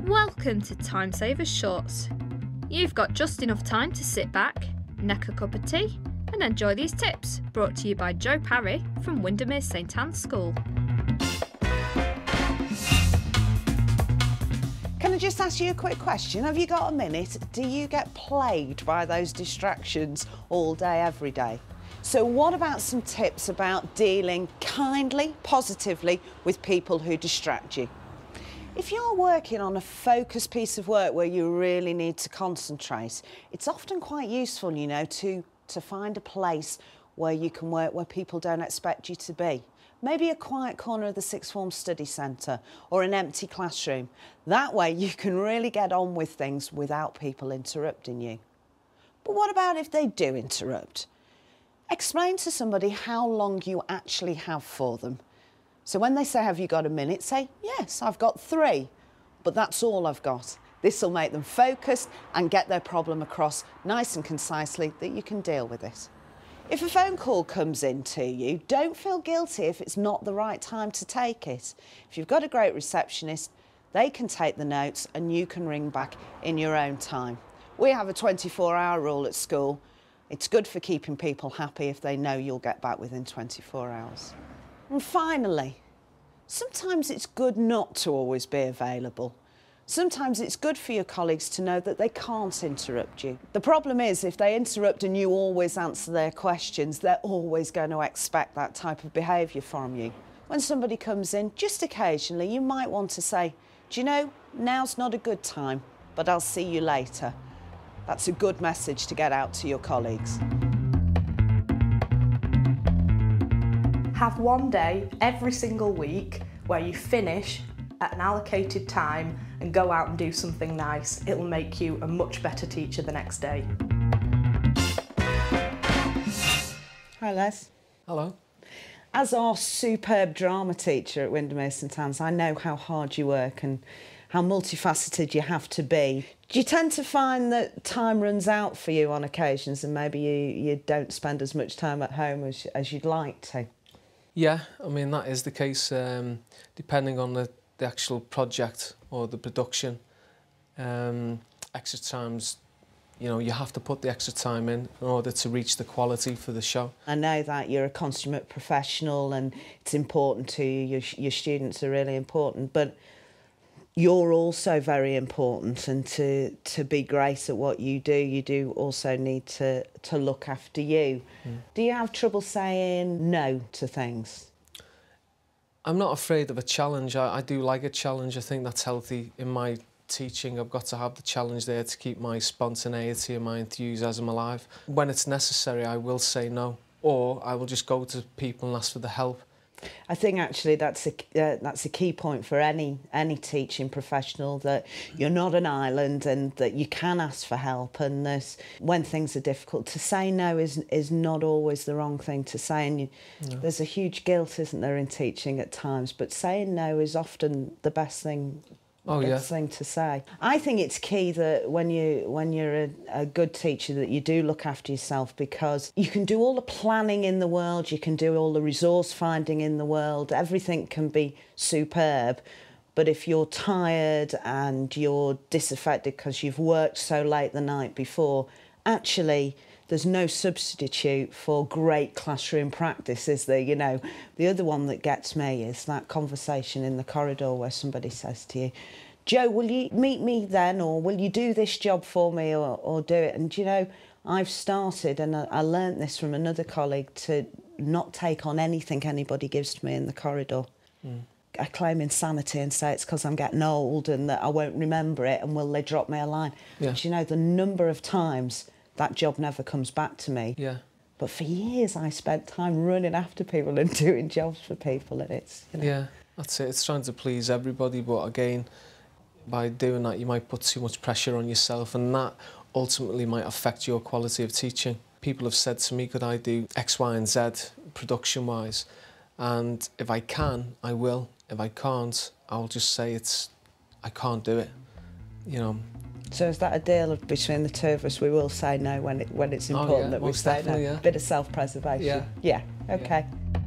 Welcome to Time Savers Shorts. You've got just enough time to sit back, neck a cup of tea and enjoy these tips, brought to you by Joe Parry from Windermere St Anne's School. Can I just ask you a quick question? Have you got a minute? Do you get plagued by those distractions all day, every day? So what about some tips about dealing kindly, positively with people who distract you? If you're working on a focused piece of work where you really need to concentrate, it's often quite useful, you know, to find a place where you can work where people don't expect you to be. Maybe a quiet corner of the sixth form study centre or an empty classroom. That way you can really get on with things without people interrupting you. But what about if they do interrupt? Explain to somebody how long you actually have for them. So when they say, have you got a minute? Say, yes, I've got 3, but that's all I've got. This will make them focused and get their problem across nice and concisely that you can deal with it. If a phone call comes in to you, don't feel guilty if it's not the right time to take it. If you've got a great receptionist, they can take the notes and you can ring back in your own time. We have a 24-hour rule at school. It's good for keeping people happy if they know you'll get back within 24 hours. And finally, sometimes it's good not to always be available. Sometimes it's good for your colleagues to know that they can't interrupt you. The problem is, if they interrupt and you always answer their questions, they're always going to expect that type of behaviour from you. When somebody comes in, just occasionally, you might want to say, do you know, now's not a good time, but I'll see you later. That's a good message to get out to your colleagues. Have one day every single week where you finish at an allocated time and go out and do something nice. It'll make you a much better teacher the next day. Hi Les. Hello. As our superb drama teacher at Windermere St Anne's, I know how hard you work and how multifaceted you have to be. Do you tend to find that time runs out for you on occasions and maybe you don't spend as much time at home as you'd like to? Yeah, I mean, that is the case, depending on the actual project or the production. Extra times, you know, you have to put the extra time in order to reach the quality for the show. I know that you're a consummate professional and it's important to you, your students are really important, but you're also very important, and to be great at what you do also need to look after you. Do you have trouble saying no to things? I'm not afraid of a challenge. I do like a challenge. I think that's healthy in my teaching. I've got to have the challenge there to keep my spontaneity and my enthusiasm alive. When it's necessary, I will say no, or I will just go to people and ask for the help. I think actually that's a key point for any teaching professional, that you're not an island and that you can ask for help, and when things are difficult, to say no is not always the wrong thing to say, and there's a huge guilt, isn't there, in teaching at times, but saying no is often the best thing. Thing to say. I think it's key that when you're a good teacher that you do look after yourself, because you can do all the planning in the world, you can do all the resource finding in the world, everything can be superb, but if you're tired and you're disaffected because you've worked so late the night before, actually there's no substitute for great classroom practice, is there? You know, the other one that gets me is that conversation in the corridor where somebody says to you, Joe, will you meet me then, or will you do this job for me, or do it? And, you know, I've started, and I learnt this from another colleague, to not take on anything anybody gives to me in the corridor. I claim insanity and say it's because I'm getting old and that I won't remember it, and will they drop me a line? Yeah. But, you know, the number of times that job never comes back to me. Yeah. But for years I spent time running after people and doing jobs for people, and it's, you know. Yeah, that's it. It's trying to please everybody, but again, by doing that you might put too much pressure on yourself, and that ultimately might affect your quality of teaching. People have said to me, could I do X, Y and Z production-wise? And if I can, I will. If I can't, I'll just say I can't do it, you know. So is that a deal between the two of us? We will say no when it's important that we say no. Yeah. Bit of self-preservation. Yeah. Yeah. Okay. Yeah.